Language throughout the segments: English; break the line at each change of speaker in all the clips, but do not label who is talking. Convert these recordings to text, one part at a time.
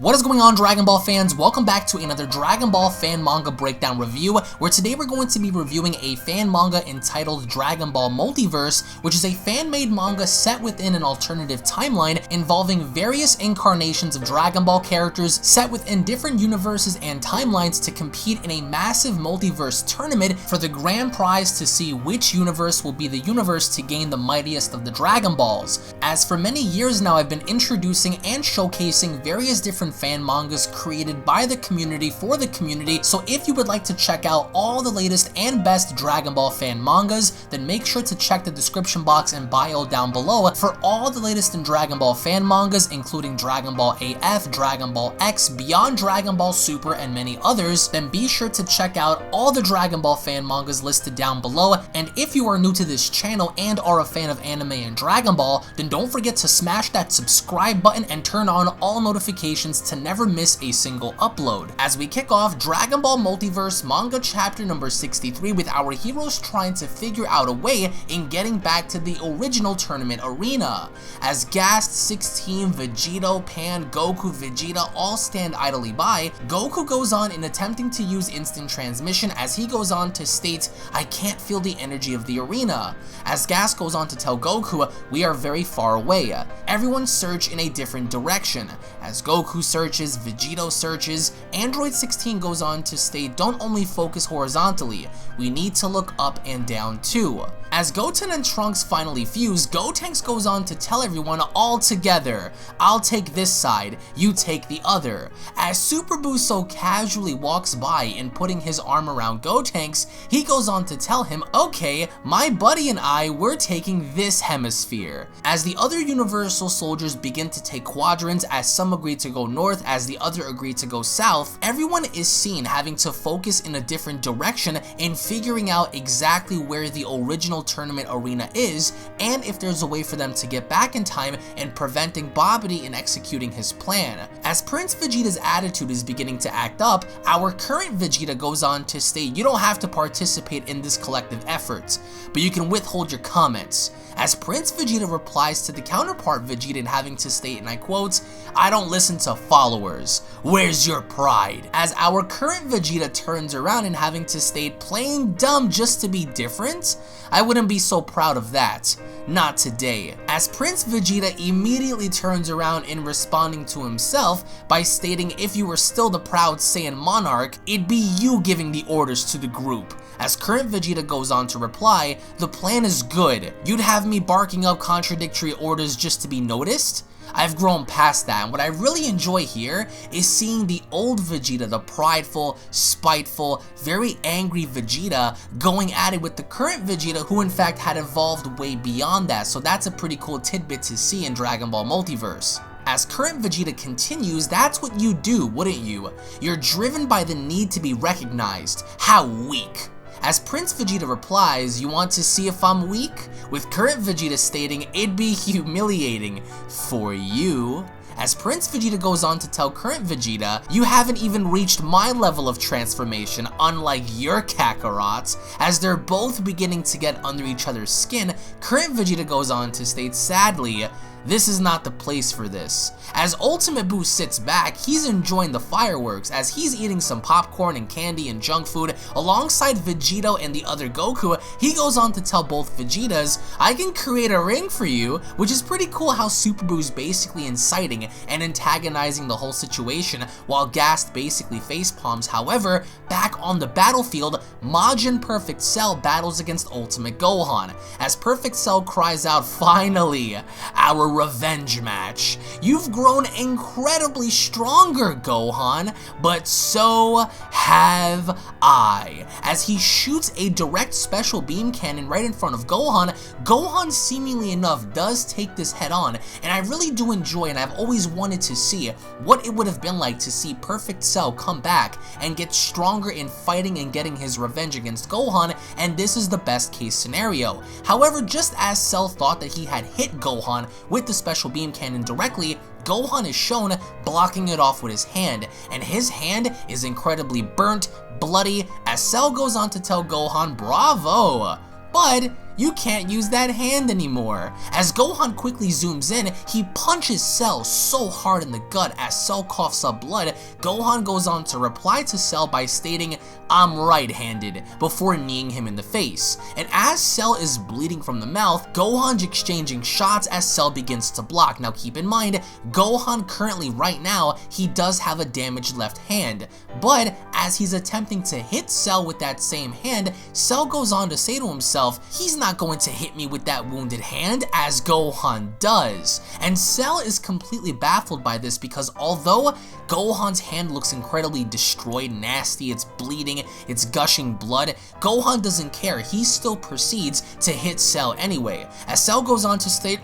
What is going on, Dragon Ball fans? Welcome back to another Dragon Ball fan manga breakdown review, where today we're going to be reviewing a fan manga entitled Dragon Ball Multiverse, which is a fan-made manga set within an alternative timeline involving various incarnations of Dragon Ball characters set within different universes and timelines to compete in a massive multiverse tournament for the grand prize to see which universe will be the universe to gain the mightiest of the Dragon Balls. As for many years now, I've been introducing and showcasing various different fan mangas created by the community for the community, so if you would like to check out all the latest and best Dragon Ball fan mangas, then make sure to check the description box and bio down below for all the latest in Dragon Ball fan mangas, including Dragon Ball AF, Dragon Ball X, Beyond Dragon Ball Super, and many others. Then be sure to check out all the Dragon Ball fan mangas listed down below, and if you are new to this channel and are a fan of anime and Dragon Ball, then don't forget to smash that subscribe button and turn on all notifications to never miss a single upload. As we kick off Dragon Ball Multiverse manga chapter number 63 with our heroes trying to figure out a way in getting back to the original tournament arena. As Gast, 16, Vegeta, Pan, Goku, Vegeta all stand idly by, Goku goes on in attempting to use instant transmission as he goes on to state, "I can't feel the energy of the arena." As Gast goes on to tell Goku, "We are very far away." Everyone search in a different direction. As Goku searches, Vegeta searches, Android 16 goes on to state, "Don't only focus horizontally, we need to look up and down too." As Goten and Trunks finally fuse, Gotenks goes on to tell everyone all together, "I'll take this side, you take the other." As Super Buu so casually walks by and putting his arm around Gotenks, he goes on to tell him, "Okay, my buddy and I, we're taking this hemisphere." As the other Universal soldiers begin to take quadrants, as some agree to go north as the other agree to go south, everyone is seen having to focus in a different direction in figuring out exactly where the original tournament arena is, and if there's a way for them to get back in time and preventing Babidi in executing his plan. As Prince Vegeta's attitude is beginning to act up, our current Vegeta goes on to state, "You don't have to participate in this collective effort, but you can withhold your comments." As Prince Vegeta replies to the counterpart Vegeta in having to state, and I quote, "I don't listen to followers. Where's your pride?" As our current Vegeta turns around and having to state, "Playing dumb just to be different? I wouldn't be so proud of that. Not today." As Prince Vegeta immediately turns around in responding to himself by stating, "If you were still the proud Saiyan monarch, it'd be you giving the orders to the group." As current Vegeta goes on to reply, "The plan is good. You'd have me barking up contradictory orders just to be noticed? I've grown past that, and what I really enjoy here is seeing the old Vegeta, the prideful, spiteful, very angry Vegeta, going at it with the current Vegeta, who in fact had evolved way beyond that, so that's a pretty cool tidbit to see in Dragon Ball Multiverse." As current Vegeta continues, "That's what you do, wouldn't you? You're driven by the need to be recognized. How weak." As Prince Vegeta replies, "You want to see if I'm weak?" With current Vegeta stating, "It'd be humiliating for you." As Prince Vegeta goes on to tell current Vegeta, "You haven't even reached my level of transformation, unlike your Kakarot." As they're both beginning to get under each other's skin, current Vegeta goes on to state, "Sadly, this is not the place for this." As Ultimate Buu sits back, he's enjoying the fireworks as he's eating some popcorn and candy and junk food alongside Vegeta and the other Goku. He goes on to tell both Vegetas, "I can create a ring for you," which is pretty cool how Super Buu's basically inciting and antagonizing the whole situation while Gast basically facepalms. However, back on the battlefield, Majin Perfect Cell battles against Ultimate Gohan. As Perfect Cell cries out, "Finally, our revenge match. You've grown incredibly stronger, Gohan, but so have I." As he shoots a direct special beam cannon right in front of Gohan, Gohan seemingly enough does take this head on, and I really do enjoy, and I've always wanted to see what it would have been like to see Perfect Cell come back and get stronger in fighting and getting his revenge against Gohan, and this is the best case scenario. However, just as Cell thought that he had hit Gohan with the special beam cannon directly, Gohan is shown blocking it off with his hand, and his hand is incredibly burnt, bloody, as Cell goes on to tell Gohan, "Bravo, but You can't use that hand anymore. As Gohan quickly zooms in, he punches Cell so hard in the gut as Cell coughs up blood. Gohan goes on to reply to Cell by stating, "I'm right-handed," before kneeing him in the face. And as Cell is bleeding from the mouth, Gohan's exchanging shots as Cell begins to block. Now keep in mind, Gohan currently right now, he does have a damaged left hand, but as he's attempting to hit Cell with that same hand, Cell goes on to say to himself, he's not going to hit me with that wounded hand, as Gohan does. And Cell is completely baffled by this because although Gohan's hand looks incredibly destroyed, nasty, it's bleeding, it's gushing blood, Gohan doesn't care. He still proceeds to hit Cell anyway, as Cell goes on to state,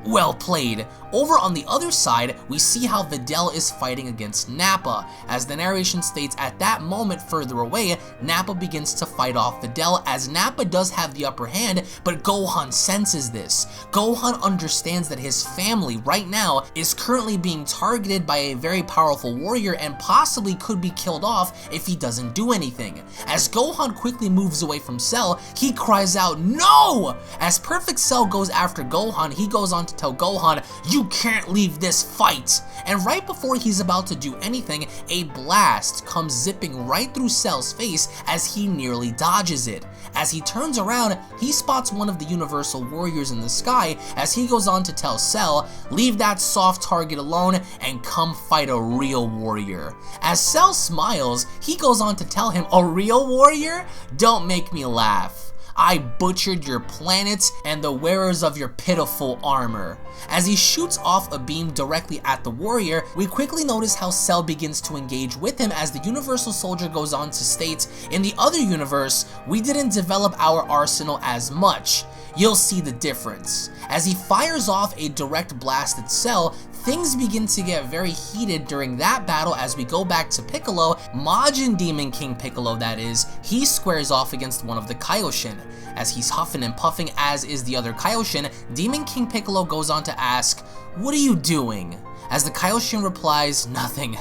"Well played." Over on the other side, we see how Videl is fighting against Nappa. As the narration states, at that moment further away, Nappa begins to fight off Videl, as Nappa does have the upper hand, but Gohan senses this. Gohan understands that his family right now is currently being targeted by a very powerful warrior and possibly could be killed off if he doesn't do anything. As Gohan quickly moves away from Cell, he cries out, "No!" As Perfect Cell goes after Gohan, he goes on to tell Gohan, "You can't leave this fight." And right before he's about to do anything, a blast comes zipping right through Cell's face as he nearly dodges it. As he turns around, he spots one of the Universal Warriors in the sky as he goes on to tell Cell, "Leave that soft target alone and come fight a real warrior." As Cell smiles, he goes on to tell him, "A real warrior? Don't make me laugh. I butchered your planets and the wearers of your pitiful armor." As he shoots off a beam directly at the warrior, we quickly notice how Cell begins to engage with him as the Universal Soldier goes on to state, "In the other universe, we didn't develop our arsenal as much. You'll see the difference." As he fires off a direct blast at Cell, things begin to get very heated during that battle. As we go back to Piccolo, Majin Demon King Piccolo that is, he squares off against one of the Kaioshin. As he's huffing and puffing, as is the other Kaioshin, Demon King Piccolo goes on to ask, "What are you doing?" As the Kaioshin replies, "Nothing.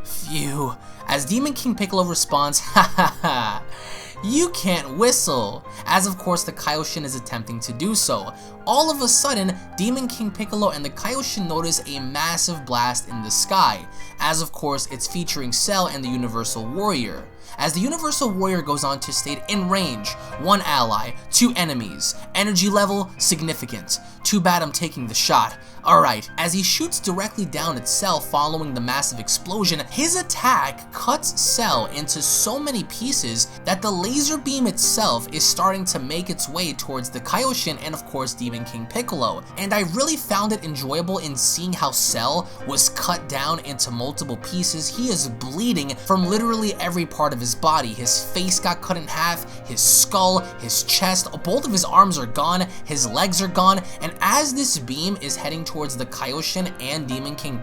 Phew." As Demon King Piccolo responds, "Ha ha ha. You can't whistle," as of course the Kaioshin is attempting to do so. All of a sudden, Demon King Piccolo and the Kaioshin notice a massive blast in the sky, as of course it's featuring Cell and the Universal Warrior. As the Universal Warrior goes on to state, "In range, 1 ally, 2 enemies, energy level, significant. Too bad I'm taking the shot. Alright." As he shoots directly down at Cell following the massive explosion, his attack cuts Cell into so many pieces that the laser beam itself is starting to make its way towards the Kaioshin and of course Demon King Piccolo. And I really found it enjoyable in seeing how Cell was cut down into multiple pieces. He is bleeding from literally every part of his body. His face got cut in half, his skull, his chest, both of his arms are gone, his legs are gone, and as this beam is heading towards the Kaioshin and Demon King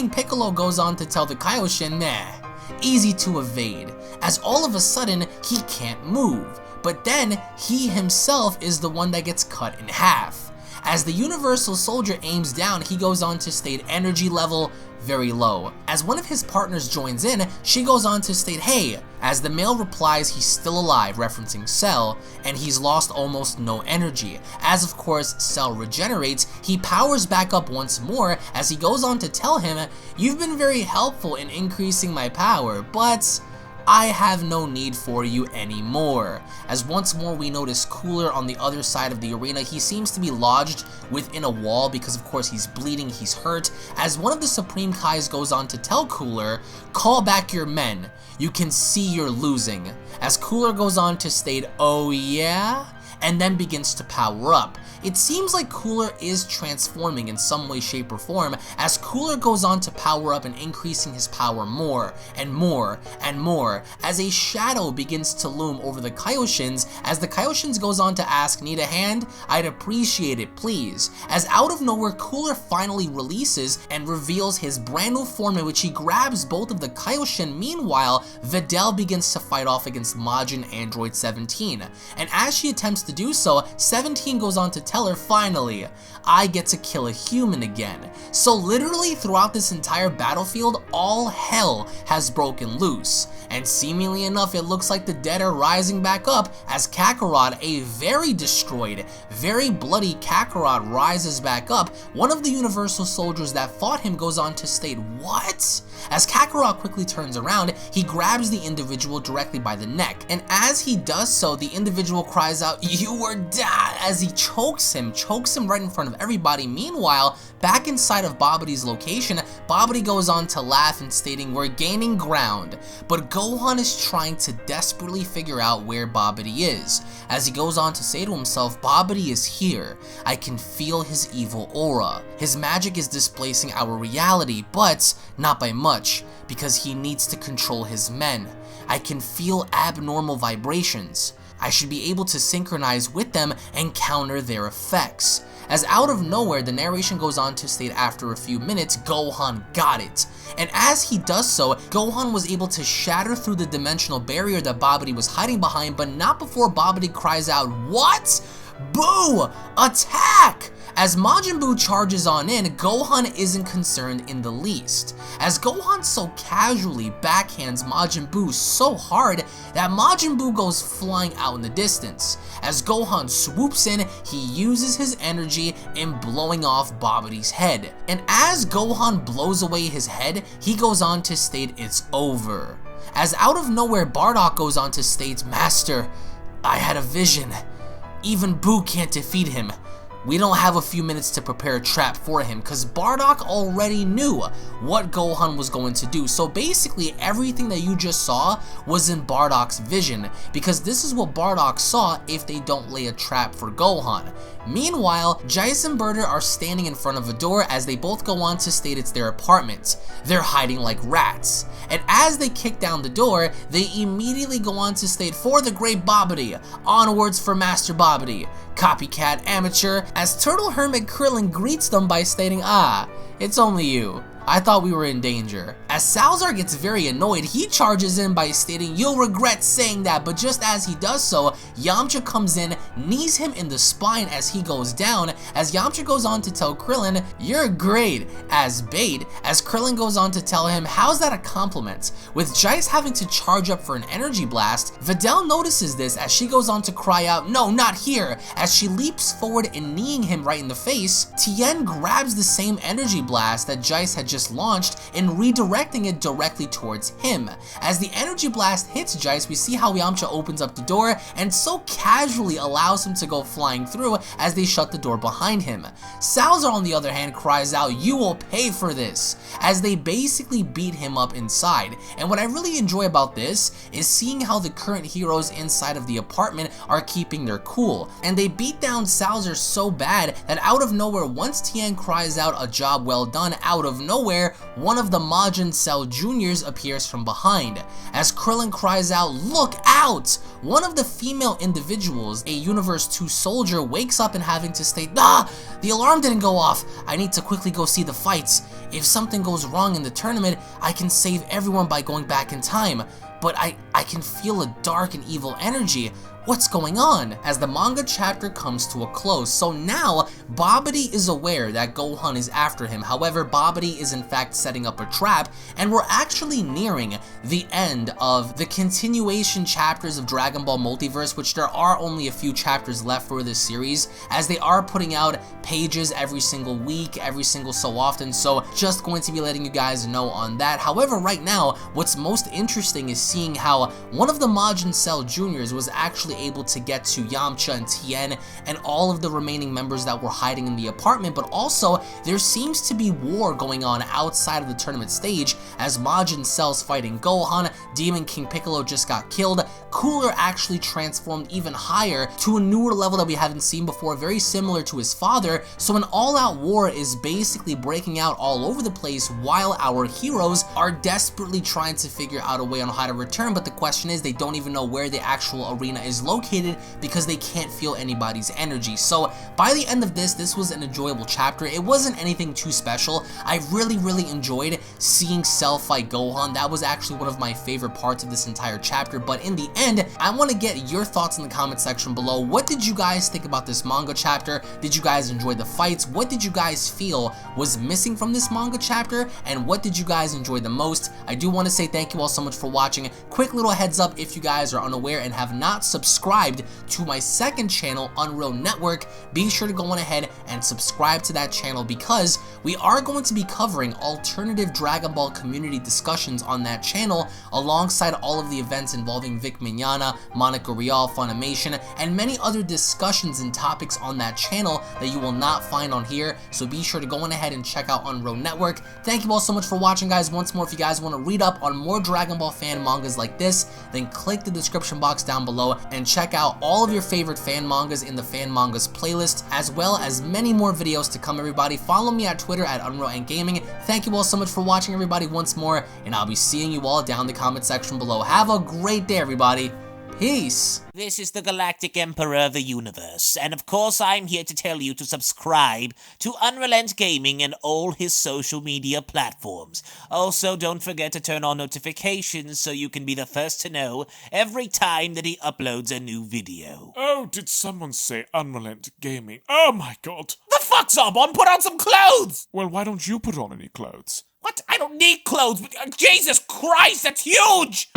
Piccolo goes on to tell the Kaioshin, "Nah, easy to evade," as all of a sudden he can't move. But then he himself is the one that gets cut in half. As the Universal Soldier aims down, he goes on to state, "Energy level very low." As one of his partners joins in, she goes on to state, "Hey," as the male replies he's still alive, referencing Cell, and he's lost almost no energy. As of course Cell regenerates, he powers back up once more as he goes on to tell him, "You've been very helpful in increasing my power, but I have no need for you anymore." As once more we notice Cooler on the other side of the arena. He seems to be lodged within a wall because of course he's bleeding, he's hurt. As one of the Supreme Kais goes on to tell Cooler, "Call back your men. You can see you're losing." As Cooler goes on to state, "Oh yeah?" and then begins to power up. It seems like Cooler is transforming in some way, shape, or form, as Cooler goes on to power up and increasing his power more and more and more, as a shadow begins to loom over the Kaioshins. As the Kaioshins goes on to ask, "Need a hand? I'd appreciate it, please." As out of nowhere, Cooler finally releases and reveals his brand new form in which he grabs both of the Kaioshin. Meanwhile, Videl begins to fight off against Majin Android 17, and as she attempts to to do so, 17 goes on to tell her, finally, I get to kill a human again. So literally throughout this entire battlefield, all hell has broken loose. And seemingly enough, it looks like the dead are rising back up as Kakarot, a very destroyed, very bloody Kakarot, rises back up. One of the Universal Soldiers that fought him goes on to state, what? As Kakarot quickly turns around, he grabs the individual directly by the neck. And as he does so, the individual cries out, you were dead, as he chokes him right in front of everybody. Meanwhile, back inside of Babidi's location, Babidi goes on to laugh and stating, we're gaining ground. But Gohan is trying to desperately figure out where Babidi is. As he goes on to say to himself, Babidi is here. I can feel his evil aura. His magic is displacing our reality, but not by much, because he needs to control his men. I can feel abnormal vibrations. I should be able to synchronize with them and counter their effects. As out of nowhere, the narration goes on to state after a few minutes, Gohan got it. And as he does so, Gohan was able to shatter through the dimensional barrier that Babidi was hiding behind, but not before Babidi cries out, what? Boo! Attack! As Majin Buu charges on in, Gohan isn't concerned in the least, as Gohan so casually backhands Majin Buu so hard that Majin Buu goes flying out in the distance. As Gohan swoops in, he uses his energy in blowing off Babidi's head. And as Gohan blows away his head, he goes on to state it's over. As out of nowhere, Bardock goes on to state, Master, I had a vision. Even Buu can't defeat him. We don't have a few minutes to prepare a trap for him, because Bardock already knew what Gohan was going to do. So basically everything that you just saw was in Bardock's vision, because this is what Bardock saw if they don't lay a trap for Gohan. Meanwhile, Jeice and Berter are standing in front of a door as they both go on to state it's their apartment. They're hiding like rats. And as they kick down the door, they immediately go on to state, for the great Babidi, onwards for Master Babidi. Copycat amateur, as Turtle Hermit Krillin greets them by stating, ah, it's only you. I thought we were in danger. As Salazar gets very annoyed, he charges in by stating, you'll regret saying that, but just as he does so, Yamcha comes in, knees him in the spine as he goes down, as Yamcha goes on to tell Krillin, you're great, as bait, as Krillin goes on to tell him, how's that a compliment? With Jeice having to charge up for an energy blast, Videl notices this as she goes on to cry out, no, not here, as she leaps forward and kneeing him right in the face. Tien grabs the same energy blast that Jeice had just launched and redirecting it directly towards him. As the energy blast hits Jeice, we see how Yamcha opens up the door and so casually allows him to go flying through as they shut the door behind him. Salazar on the other hand cries out, you will pay for this, as they basically beat him up inside. And what I really enjoy about this is seeing how the current heroes inside of the apartment are keeping their cool, and they beat down Salazar so bad that out of nowhere, once Tien cries out a job well done, out of nowhere, one of the Majin Cell Juniors appears from behind. As Krillin cries out, look out! One of the female individuals, a Universe 2 soldier, wakes up and having to state, ah, the alarm didn't go off. I need to quickly go see the fights. If something goes wrong in the tournament, I can save everyone by going back in time. But I can feel a dark and evil energy. What's going on? As the manga chapter comes to a close, so now Babidi is aware that Gohan is after him. However, Babidi is in fact setting up a trap, and we're actually nearing the end of the continuation chapters of Dragon Ball Multiverse, which there are only a few chapters left for this series, as they are putting out pages every single week, every single so often, so just going to be letting you guys know on that. However, right now, what's most interesting is seeing how one of the Majin Cell Juniors was actually able to get to Yamcha and Tien and all of the remaining members that were hiding in the apartment, but also there seems to be war going on outside of the tournament stage as Majin Cell's fighting Gohan, Demon King Piccolo just got killed, Cooler actually transformed even higher to a newer level that we haven't seen before, very similar to his father, so an all-out war is basically breaking out all over the place while our heroes are desperately trying to figure out a way on how to return, but the question is they don't even know where the actual arena is located because they can't feel anybody's energy. So by the end of this was an enjoyable chapter. It wasn't anything too special. I really enjoyed seeing Cell fight Gohan. That was actually one of my favorite parts of this entire chapter, but in the And I want to get your thoughts in the comment section below. What did you guys think about this manga chapter? Did you guys enjoy the fights? What did you guys feel was missing from this manga chapter? And what did you guys enjoy the most? I do want to say thank you all so much for watching. Quick little heads up, if you guys are unaware and have not subscribed to my second channel, Unreal Network, be sure to go on ahead and subscribe to that channel, because we are going to be covering alternative Dragon Ball community discussions on that channel alongside all of the events involving Vic Mignogna, Monica Rial, Funimation, and many other discussions and topics on that channel that you will not find on here. So be sure to go on ahead and check out Unreal Network. Thank you all so much for watching, guys. Once more, if you guys want to read up on more Dragon Ball fan mangas like this, then click the description box down below and check out all of your favorite fan mangas in the fan mangas playlist, as well as many more videos to come, everybody. Follow me at Twitter at UnrealEntGaming. Thank you all so much for watching, everybody, once more, and I'll be seeing you all down in the comment section below. Have a great day, everybody. Peace.
This is the Galactic Emperor of the Universe, and of course I'm here to tell you to subscribe to UnrealEntGaming and all his social media platforms. Also, don't forget to turn on notifications so you can be the first to know every time that he uploads a new video.
Oh, did someone say UnrealEntGaming? Oh my god.
The fuck's up? On, put on some clothes!
Well, why don't you put on any clothes?
What? I don't need clothes, but Jesus Christ, that's huge!